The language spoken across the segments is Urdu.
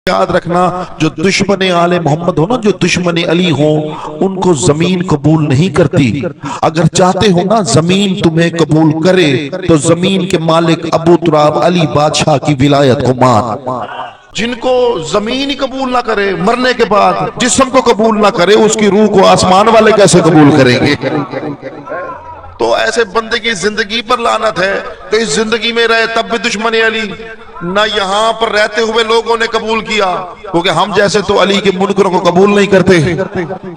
یاد رکھنا جو دشمن آل محمد ہو نا، جو دشمن علی ہو، ان کو زمین قبول نہیں کرتی۔ اگر چاہتے ہو نا زمین تمہیں قبول کرے تو زمین کے مالک ابو تراب علی بادشاہ کی ولایت کو مان۔ جن کو زمین ہی قبول نہ کرے، مرنے کے بعد جسم کو قبول نہ کرے، اس کی روح کو آسمان والے کیسے قبول کریں گے؟ تو ایسے بندے کی زندگی پر لعنت ہے تو اس زندگی میں رہے تب بھی دشمن علی، نہ یہاں پر رہتے ہوئے لوگوں نے قبول کیا، کیونکہ ہم جیسے تو علی کے منکروں کو قبول نہیں کرتے۔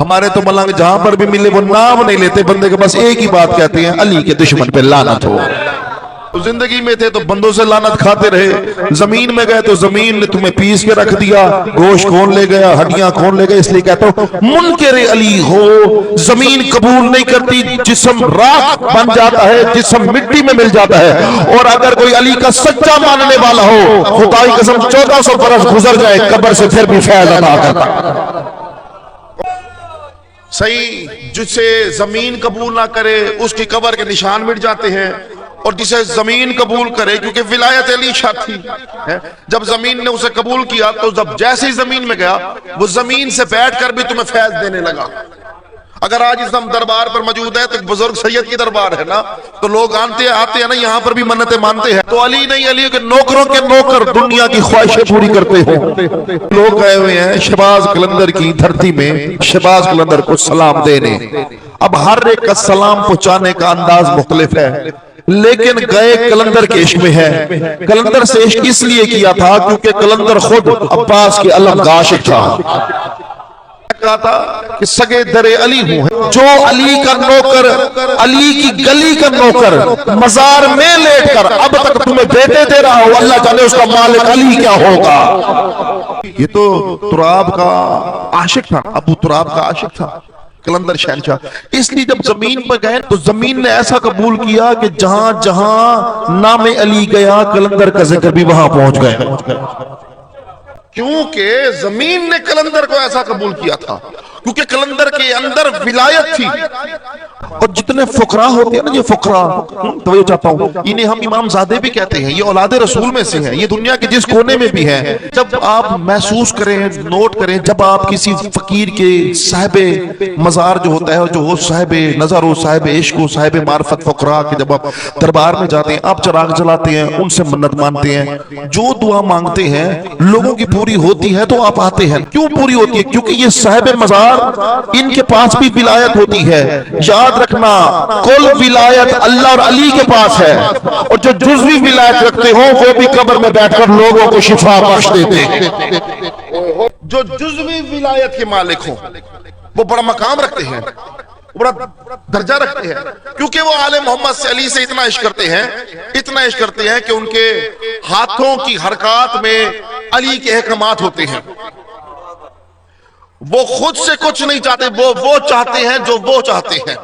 ہمارے تو ملنگ جہاں پر بھی ملے وہ نام نہیں لیتے بندے کے، بس ایک ہی بات کہتے ہیں، علی کے دشمن پہ لعنت ہو۔ زندگی میں تھے تو بندوں سے لعنت کھاتے رہے، زمین میں گئے تو زمین نے تمہیں پیس کے رکھ دیا، گوشت کون لے گیا، ہڈیاں کون لے گئے۔ اس لیے کہتا ہوں منکر علی ہو، زمین قبول نہیں کرتی، جسم راکھ بن جاتا ہے، جسم مٹی میں مل جاتا ہے۔ اور اگر کوئی علی کا سچا ماننے والا ہو، خدا کی قسم 1400 برس گزر جائے قبر سے پھر بھی فیض عطا کرتا۔ صحیح، جسے زمین قبول نہ کرے اس کی قبر کے نشان مٹ جاتے ہیں، اور جسے زمین قبول کرے، کیونکہ ولایت علی شاہ تھی، جب زمین نے اسے قبول کیا تو جب جیسے ہی زمین میں گیا وہ زمین سے بیٹھ کر بھی تمہیں فیض دینے لگا۔ اگر آج اس ہم دربار پر موجود ہے تو بزرگ سید کی دربار ہے نا، تو لوگ آتے ہیں نا، یہاں پر بھی منتیں مانتے ہیں، تو علی نہیں، علی کے نوکروں کے نوکر دنیا کی خواہشیں پوری کرتے ہوں۔ لوگ گئے ہوئے ہیں شہباز قلندر کی دھرتی میں شہباز قلندر کو سلام دینے۔ اب ہر ایک کا سلام پہنچانے کا انداز مختلف ہے، لیکن گئے قلندر کے عشق میں ہے۔ قلندر سے عشق اس لیے کیا تھا کیونکہ قلندر خود عباس کے علم کا عاشق تھا۔ کہا تھا کہ سگے در علی ہوں، جو علی کا نوکر، علی کی گلی کا نوکر مزار میں لیٹ کر اب تک تمہیں بیٹے دے رہا ہو، اللہ جانے اس کا مالک علی کیا ہوگا۔ یہ تو تراب کا عاشق تھا، ابو تراب کا عاشق تھا قلندر شہنشاہ۔ اس لیے جب زمین پر گئے تو زمین نے ایسا قبول کیا کہ جہاں جہاں نام علی گیا قلندر کا ذکر بھی وہاں پہنچ گیا، کیونکہ زمین نے قلندر کو ایسا قبول کیا تھا، کیونکہ قلندر کے اندر ولایت تھی۔ اور جتنے فقراء ہوتے ہیں نا، یہ فقراء توجہ چاہتا ہوں، انہیں ہم امام زادے بھی کہتے ہیں، یہ اولاد رسول میں سے ہیں، یہ دنیا کے جس کونے میں بھی ہیں۔ جب آپ محسوس کریں، نوٹ کریں، جب آپ کسی فقیر کے صاحب مزار جو ہوتا ہے، جو ہو صاحب نظر ہو، صاحب عشق ہو، صاحب معرفت فقراء کے جب آپ دربار میں جاتے ہیں، آپ چراغ جلاتے ہیں، ان سے منت مانتے ہیں، جو دعا مانگتے ہیں لوگوں کی پوری ہوتی ہے تو آپ آتے ہیں۔ کیوں پوری ہوتی ہے؟ کیونکہ یہ صاحب مزار، ان کے پاس بھی ولایت ہوتی ہے۔ یاد رکھنا کل ولایت اللہ اور علی کے پاس ہے، اور جو جزوی ولایت رکھتے ہوں وہ بھی قبر میں بیٹھ کر لوگوں کو شفا بخش دیتے ہیں۔ جو جزوی ولایت کے مالک ہوں وہ بڑا مقام رکھتے ہیں، بڑا درجہ رکھتے ہیں، کیونکہ وہ آل محمد سے، علی سے اتنا عشق کرتے ہیں، اتنا عشق کرتے ہیں کہ ان کے ہاتھوں کی حرکات میں علی کے احکامات ہوتے ہیں۔ وہ خود سے کچھ نہیں چاہتے، وہ چاہتے ہیں جو وہ چاہتے ہیں۔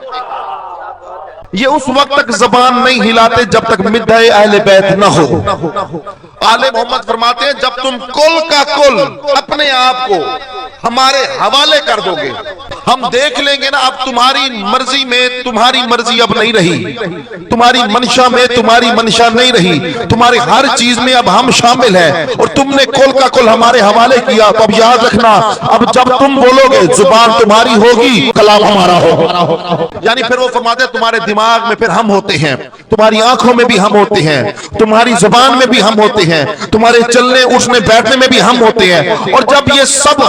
یہ اس وقت تک زبان نہیں ہلاتے جب تک مدعے اہل بیت نہ ہو۔ آل محمد فرماتے ہیں جب تم کل کا کل اپنے آپ کو ہمارے حوالے کر دو گے، ہم دیکھ لیں گے نا اب تمہاری مرضی میں تمہاری مرضی اب نہیں رہی، تمہاری منشا میں تمہاری منشا نہیں رہی، تمہاری ہر چیز میں اب ہم شامل ہیں، اور تم نے کل کا کل ہمارے حوالے کیا، تو اب یاد رکھنا اب جب تم بولو گے زبان تمہاری ہوگی، کلام ہمارا ہوگا۔ یعنی پھر وہ فرماتے ہیں تمہارے دماغ میں پھر ہم ہوتے ہیں، تمہاری آنکھوں میں بھی ہم ہوتے ہیں، تمہاری زبان میں بھی ہم ہوتے ہیں، تمہارے چلنے اٹھنے بیٹھنے میں بھی ہم ہوتے ہیں۔ اور جب یہ سب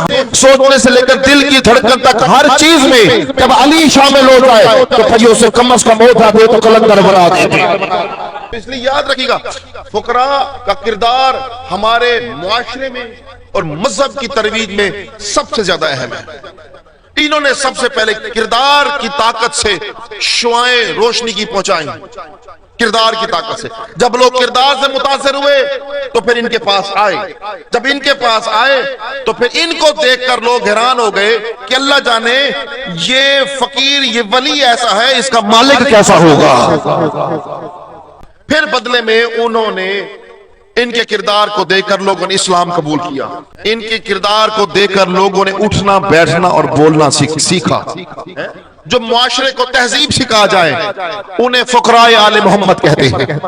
سوچنے سے لے کر دل کی دھڑکن تک ہر چیز میں جب علی شامل ہو جائے تو پھر اسے کم از کم ہو جاتے تو قلندر بنا دیتے۔ اس لیے یاد رکھیے گا فقراء کا کردار ہمارے معاشرے میں اور مذہب کی ترویج میں سب سے زیادہ اہم ہے۔ انہوں نے سب سے پہلے کردار کی طاقت سے شعائیں روشنی کی پہنچائیں، کردار کی طاقت سے۔ جب لوگ کردار سے متاثر ہوئے تو پھر ان کے پاس آئے، جب ان کے پاس آئے تو پھر ان کو دیکھ کر لوگ حیران ہو گئے کہ اللہ جانے یہ فقیر، یہ ولی ایسا ہے، اس کا مالک کیسا ہوگا۔ پھر بدلے میں انہوں نے ان کے کردار کو دیکھ کر لوگوں نے اسلام قبول کیا، ان کے کردار کو دیکھ کر لوگوں نے اٹھنا بیٹھنا اور بولنا سیکھا۔ جو معاشرے کو تہذیب سکھا جائے انہیں فقراء آل محمد کہتے ہیں.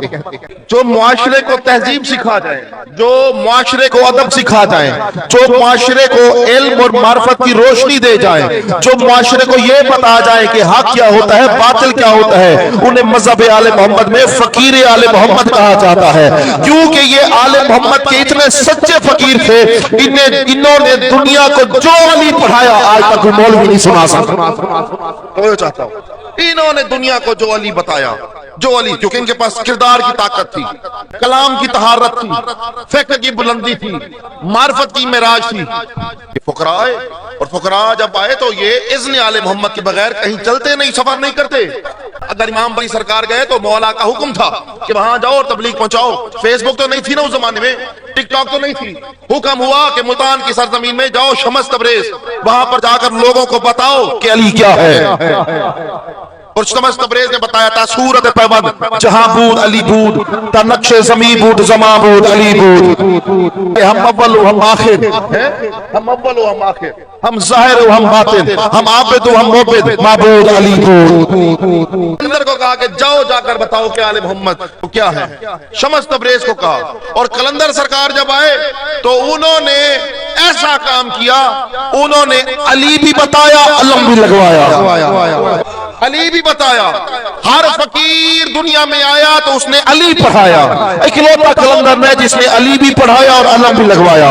جو معاشرے کو تہذیب سکھا جائے, جو معاشرے کو ادب سکھا جائے, جو معاشرے کو علم اور معرفت کی روشنی دے جائے, جو معاشرے کو یہ بتا جائے کہ حق کیا ہوتا ہے باطل کیا ہوتا ہے, انہیں مذہب آل محمد میں فقیر آل محمد کہا جاتا ہے. کیونکہ یہ آل محمد کے اتنے سچے فقیر تھے, انہوں نے دنیا کو جو علی پڑھایا آج تک کوئی مولوی نہیں سنا سکتا. چاہتا ہوں انہوں نے دنیا کو جو علی بتایا, جو علی, کیونکہ ان کے پاس کردار کی طاقت تھی, کلام کی طہارت تھی, فکر کی بلندی تھی, معرفت کی معراج تھی. فقراء آئے, اور فقراء جب آئے تو یہ اذن آل محمد کے بغیر کہیں چلتے نہیں, سفر نہیں کرتے. اگر امام بڑی سرکار گئے تو مولا کا حکم تھا کہ وہاں جاؤ اور تبلیغ پہنچاؤ. فیس بک تو نہیں تھی نا اس زمانے میں, ٹک ٹاک تو نہیں تھی. حکم ہوا کہ ملتان کی سرزمین میں جاؤ, شمس تبریز, وہاں پر جا کر لوگوں کو بتاؤ کہ علی کیا ہے. اور شمس تبریز نے بتایا تھا صورت پیوند, جہاں بود علی بود, تا نقش زمیں بود زماں بود علی بود. ہم اول و ہم آخر, ہم اول و ہم آخر, ہم ظاہر و ہم باطن, ہم عابد و ہم معبد, معبود علی بود. اندر کو کہا کہ جاؤ جا کر بتاؤ کہ آل محمد کو کیا ہے. شمس تبریز کو کہا, اور قلندر سرکار جب آئے تو انہوں نے ایسا کام کیا, انہوں نے علی بھی بتایا علم بھی لگوایا, علی بھی بتایا. ہر فقیر دنیا میں آیا تو اس نے علی پڑھایا. اکلوتا قلندر نے جس نے علی بھی پڑھایا اور علم بھی لگوایا.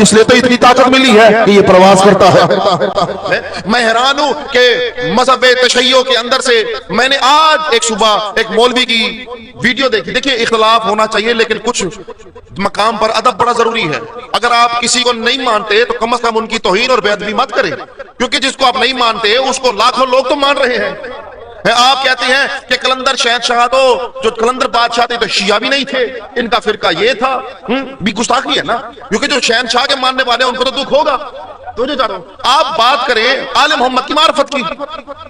اس لیے تو اتنی طاقت ملی ہے کہ یہ پرواز کرتا ہے. میں حیران ہوں کہ مذہب تشیع کے اندر سے میں نے آج ایک صبح ایک مولوی کی ویڈیو دیکھی. دیکھیں اختلاف ہونا چاہیے لیکن کچھ مقام پر ادب بڑا ضروری ہے. اگر آپ کسی کو نہیں مانتے تو کم از کم ان کی توہین اور بے ادبی مت کریں, کیونکہ جس کو آپ نہیں مانتے اس کو لاکھوں لوگ تو مان رہے ہیں. آپ کہتے ہیں کہ قلندر شہنشاہ تو جو قلندر بادشاہ تھے تو شیعہ بھی نہیں تھے, ان کا فرقہ یہ تھا, بھی گستاخی ہے نا, کیونکہ جو شہنشاہ کے ماننے والے ہیں ان کو تو دکھ ہوگا. تو جو چاہتا ہوں آپ بات کریں آل محمد کی معرفت کی.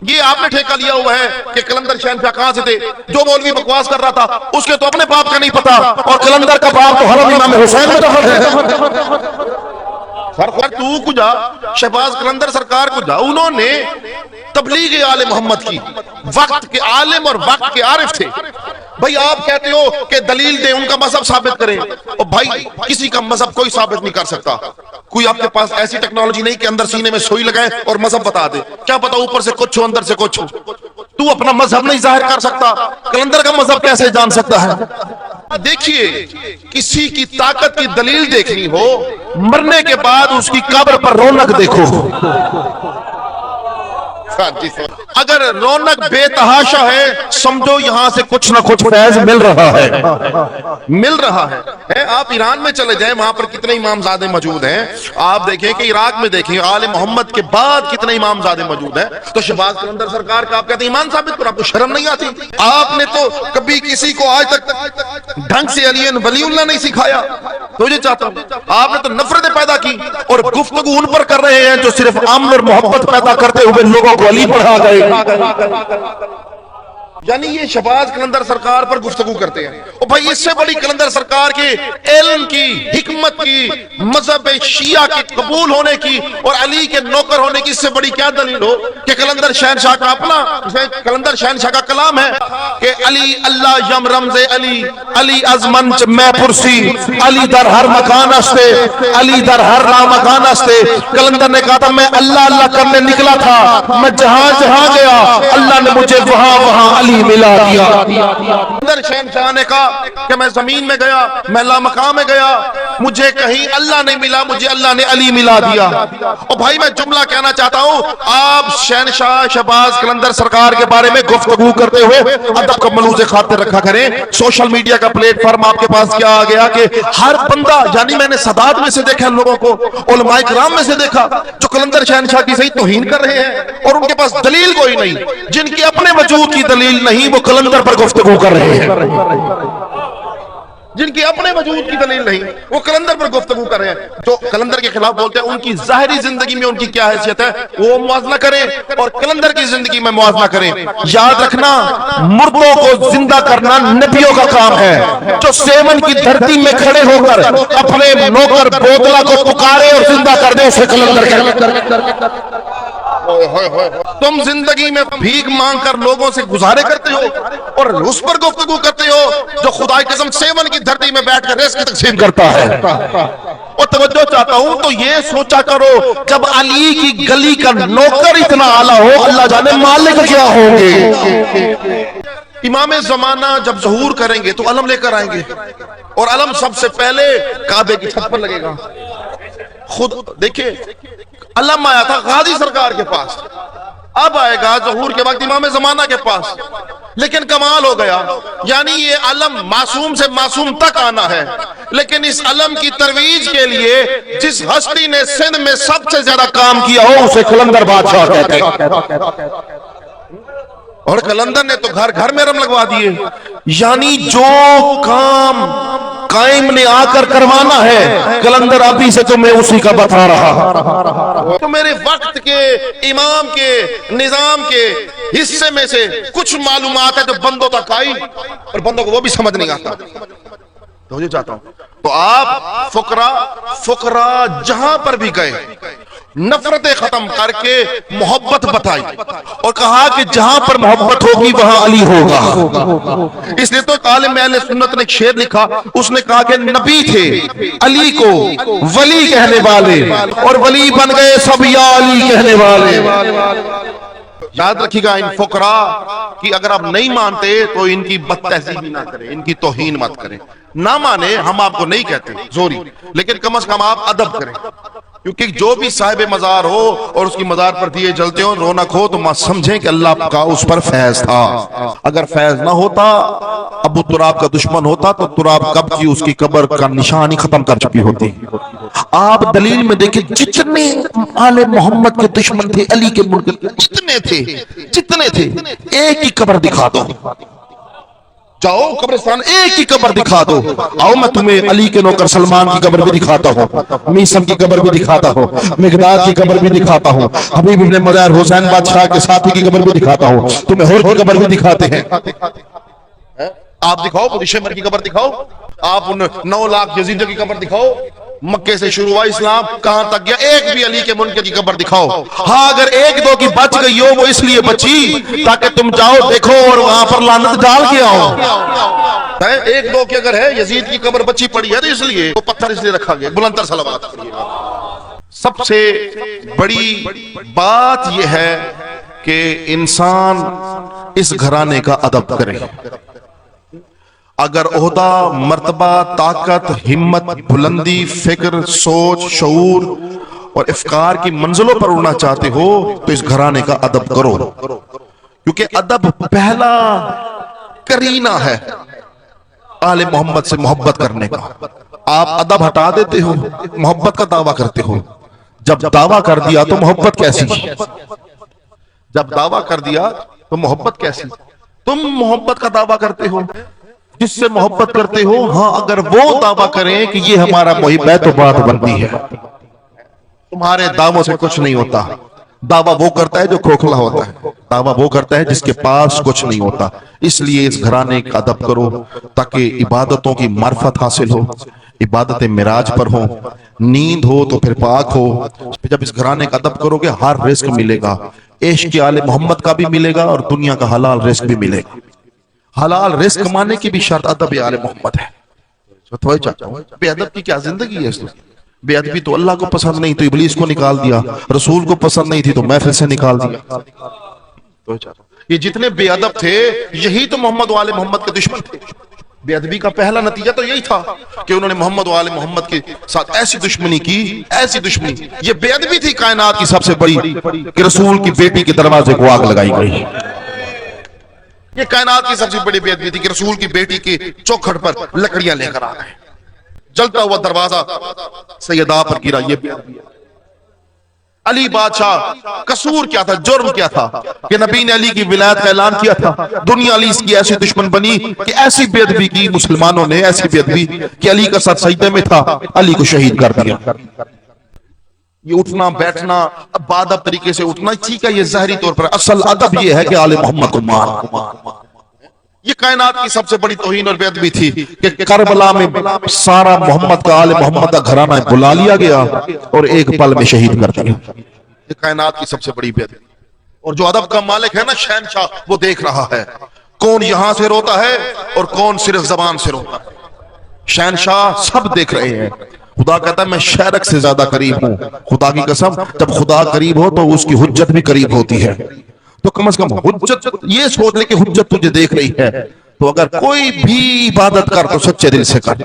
یہ آپ نے ٹھیکہ لیا ہوا ہے کہ قلندر شہنشاہ کہاں سے تھے. جو مولوی بکواس کر رہا تھا اس کے تو اپنے باپ کا نہیں پتا, اور قلندر کا باپ تو حرم امام حسین میں دخل ہے. تو کو جا, شہباز قلندر سرکار کو جا, انہوں نے تبلیغ آل محمد کی, وقت کے عالم اور وقت کے عارف تھے. بھائی آپ کہتے ہو کہ دلیل دیں, ان کا مذہب ثابت کریں, اور بھائی کسی کا مذہب کوئی ثابت نہیں کر سکتا. کوئی آپ کے پاس ایسی ٹیکنالوجی نہیں کہ اندر سینے میں سوئی لگائے اور مذہب بتا دے. کیا پتا اوپر سے کچھ ہو اندر سے کچھ ہو. تو اپنا مذہب نہیں ظاہر کر سکتا, قلندر کا مذہب کیسے جان سکتا ہے. دیکھیے کسی کی طاقت کی دلیل دیکھنی ہو, مرنے کے بعد اس کی قبر پر رونق دیکھو. اگر رونق بے تحاشا ہے سمجھو یہاں سے کچھ نہ کچھ فیض مل رہا ہے, مل رہا ہے. آپ ایران میں چلے جائیں, وہاں پر کتنے امام زادے موجود ہیں. آپ دیکھیں کہ عراق میں دیکھیں آل محمد کے بعد کتنے امام زادے موجود ہیں. تو شہباز قلندر سرکار کا آپ کہتے ہیں ایمان ثابت کرو, آپ کو شرم نہیں آتی. آپ نے تو کبھی کسی کو آج تک ڈھنگ سے علی ولی اللہ نہیں سکھایا. تو یہ چاہتا ہوں آپ نے تو نفرتیں پیدا کی اور گفتگو ان پر کر رہے ہیں جو صرف امن اور محبت پیدا کرتے ہوئے لوگوں کو علی پڑھا گئے. یعنی یہ شہباز قلندر سرکار پر گفتگو کرتے ہیں. اور بھائی اس سے بڑی قلندر سرکار کے علم کی, حکمت کی, مذہب شیعہ کے قبول ہونے کی اور علی کے نوکر ہونے کی اس سے بڑی کیا دلیل ہو کہ قلندر شہنشاہ کا اپنا, قلندر شہنشاہ کا کلام ہے کہ علی اللہ یم رمز علی, علی از منچ میں پرسی, علی در ہر مکان استے, علی در ہر مکان استے. قلندر نے کہا تھا میں اللہ اللہ کرنے نکلا تھا, میں جہاں جہاں گیا اللہ نے مجھے وہاں وہاں علی ملا دیا. قلندر شہنشاہ نے کہا کہ میں زمین میں گیا, میں لامقام میں گیا, مجھے کہیں اللہ نہیں ملا, مجھے اللہ نے علی ملا دیا. اور بھائی میں جملہ کہنا چاہتا ہوں, آپ شہنشاہ شہباز قلندر سرکار کے بارے میں گفتگو کرتے ہوئے ادب کا ملوز خاطر رکھا کریں. سوشل میڈیا کا پلیٹ فارم آپ کے پاس کیا آ گیا کہ ہر بندہ, یعنی میں نے سادات میں سے دیکھا لوگوں کو, علماء کرام میں سے دیکھا جو قلندر شہنشاہ کی صحیح توہین کر رہے ہیں اور ان کے پاس دلیل کوئی نہیں, جن کی اپنے وجود کی دلیل نہیں وہ قلندر پر گفتگو کر رہے ہیں. جن کی اپنے وجود کی دلیل نہیں وہ قلندر پر گفتگو کر رہے ہیں. جو قلندر کے خلاف بولتے ہیں ان کی ظاہری زندگی میں ان کی کیا حیثیت ہے وہ موازنہ کریں اور قلندر کی زندگی میں موازنہ کریں. یاد رکھنا مردوں کو زندہ کرنا نبیوں کا کام ہے. جو سیون کی دھرتی میں کھڑے ہو کر اپنے نوکر بوتلا کو پکارے اور زندہ کر دے اسے قلندر کہتے ہیں. تم زندگی میں بھیک مانگ کر لوگوں سے گزارے کرتے ہو اور اس پر گفتگو کرتے ہو جو خدا کی قسم سیون کی دھرتی میں بیٹھ کر رزق کی تقسیم کرتا ہے. اور توجہ چاہتا ہوں تو یہ سوچا کرو جب علی کی گلی کا نوکر اتنا اعلیٰ ہو اللہ جانے مالک کیا ہوں گے. امام زمانہ جب ظہور کریں گے تو علم لے کر آئیں گے اور علم سب سے پہلے کعبے کی چھت پر لگے گا. خود دیکھیں علم آیا تھا غازی سرکار کے پاس, اب آئے گا ظہور کے وقت امام زمانہ کے پاس. لیکن کمال ہو گیا, یعنی یہ علم معصوم سے معصوم تک آنا ہے, لیکن اس علم کی ترویج کے لیے جس ہستی نے سندھ میں سب سے زیادہ کام کیا ہو اسے قلندر بادشاہ کہتے ہیں. اور قلندر نے تو گھر گھر میں رم لگوا دیے. یعنی جو کام قائم نے آ کر کروانا ہے قلندر ابھی سے تمہیں اسی کا بتا رہا. تو میرے وقت کے امام کے نظام کے حصے میں سے کچھ معلومات ہے جو بندوں تک آئی اور بندوں کو وہ بھی سمجھ نہیں آتا. تو یہ چاہتا ہوں تو آپ فقراء جہاں پر بھی گئے نفرتیں ختم کر کے محبت بتائی اور کہا کہ جہاں پر محبت ہوگی وہاں علی ہوگا. اس لیے تو عالم اہل سنت نے ایک شعر لکھا, اس نے کہا کہ نبی تھے علی کو ولی کہنے والے اور ولی بن گئے سب یا علی کہنے والے. یاد رکھیے گا ان فقراء کی اگر آپ نہیں مانتے تو ان کی بد تہذیبی نہ کریں, ان کی توہین مت کریں. نہ مانے ہم آپ کو نہیں کہتے زوری, لیکن کم از کم آپ ادب کریں, کیونکہ جو بھی صاحب مزار ہو اور اس کی مزار پر دیے جلتے ہو رونق ہو تو ماں سمجھیں کہ اللہ کا اس پر فیض تھا. اگر فیض نہ ہوتا ابو تراب کا دشمن ہوتا تو تراب کب کی اس کی قبر کا نشانی ختم کر چکی ہوتی. آپ دلیل میں دیکھیں جتنے آل محمد کے دشمن تھے علی کے ملک جتنے تھے ایک ہی قبر دکھا دو, جاؤ قبرستان ایک ہی قبر دکھا دو. آؤ میں تمہیں علی کے نوکر سلمان کی قبر بھی دکھاتا ہوں, میسم کی قبر بھی دکھاتا ہوں, مقداد کی قبر بھی دکھاتا ہوں, حبیب ابن مظاہر حسین بادشاہ کے ساتھی کی قبر بھی دکھاتا ہوں, تمہیں ہور کی قبر بھی دکھاتے ہیں. آپ دکھاؤ شمر کی قبر دکھاؤ, آپ 9 لاکھ یزیدوں کی قبر دکھاؤ, مکے سے شروع ہوا اسلام کہاں تک گیا, ایک بھی علی کے منکر کی قبر دکھاؤ. ہاں اگر ایک دو کی بچ گئی ہو وہ اس لیے بچی تاکہ تم جاؤ دیکھو اور وہاں پر لعنت ڈال کے آؤ. ایک دو کی اگر ہے یزید کی قبر بچی پڑی ہے تو اس لیے وہ پتھر اس لیے رکھا گیا. بلندر صلوات. سب سے بڑی بات یہ ہے کہ انسان اس گھرانے کا ادب کرے. اگر عہدہ, مرتبہ, طاقت, ہمت, بلندی, فکر, سوچ, شعور اور افکار کی منزلوں پر اڑنا چاہتے ہو تو اس گھرانے کا ادب کرو, کیونکہ ادب پہلا کرینہ ہے آل محمد سے محبت کرنے کا. آپ ادب ہٹا دیتے ہو, محبت کا دعویٰ کرتے ہو. جب دعویٰ کر دیا تو محبت کیسی, جب دعویٰ کر دیا تو محبت کیسی. تم محبت کا دعویٰ کرتے ہو, جس سے محبت کرتے ہو, ہاں اگر وہ دعویٰ کریں کہ یہ ہمارا محب ہے تو بات بنتی ہے. تمہارے دعووں سے کچھ نہیں ہوتا. دعویٰ وہ کرتا ہے جو کھوکھلا ہوتا ہے, دعویٰ وہ کرتا ہے جس کے پاس کچھ نہیں ہوتا. اس لیے اس گھرانے کا ادب کرو تاکہ عبادتوں کی معرفت حاصل ہو, عبادتیں معراج پر ہوں, نیند ہو تو پھر پاک ہو. جب اس گھرانے کا ادب کرو گے ہر رزق ملے گا, عشق آل محمد کا بھی ملے گا اور دنیا کا حلال رزق بھی ملے گا. حلال رزق کمانے کی بھی شرط ادب آل محمد ہے. بے ادب کی کیا زندگی ہے. بے ادبی تو اللہ کو پسند نہیں تو ابلیس کو نکال دیا, رسول کو پسند نہیں تھی تو محفل سے نکال دیا. یہ جتنے بے ادب تھے یہی تو محمد و آل محمد کے دشمن تھے. بے ادبی کا پہلا نتیجہ تو یہی تھا کہ انہوں نے محمد و آل محمد کے ساتھ ایسی دشمنی کی, ایسی دشمنی. یہ بے ادبی تھی کائنات کی سب سے بڑی کہ رسول کی بیٹی کے دروازے کو آگ لگائی گئی. یہ کائنات کی سب سے بڑی بے ادبی تھی کہ رسول کی بیٹی کے چوکھٹ پر لکڑیاں لے کر آ گئے, جلتا ہوا دروازہ سیدہ پر گرا. یہ بے ادبی ہے. علی بادشاہ قصور کیا تھا, جرم کیا تھا کہ نبی نے علی کی ولایت کا اعلان کیا تھا. دنیا علی اس کی ایسی دشمن بنی کہ ایسی بے ادبی کی مسلمانوں نے, ایسی بے ادبی کہ علی کا سر سجدے میں تھا, علی کو شہید کر دیا. یہ اٹھنا بیٹھنا بادب طریقے سے اٹھنا ٹھیک ہے, یہ ظاہری طور پر. اصل ادب یہ ہے کہ آل محمد کو مان. یہ کائنات کی سب سے بڑی توہین اور بے ادبی تھی کہ کربلا میں سارا محمد کا, آل محمد کا گھرانہ بلا لیا گیا اور ایک پل میں شہید کر دیا. یہ کائنات کی سب سے بڑی بے ادبی. اور جو ادب کا مالک ہے نا شہنشاہ, وہ دیکھ رہا ہے کون یہاں سے روتا ہے اور کون صرف زبان سے روتا ہے. شہنشاہ سب دیکھ رہے ہیں. خدا کہتا ہے میں شہرک سے زیادہ قریب ہوں. خدا کی قسم, جب خدا قریب ہو تو اس کی حجت بھی قریب ہوتی ہے. تو کم از کم حجت یہ سوچ لے کہ حجت تجھے دیکھ رہی ہے, تو اگر کوئی بھی عبادت کر تو سچے دل سے کر.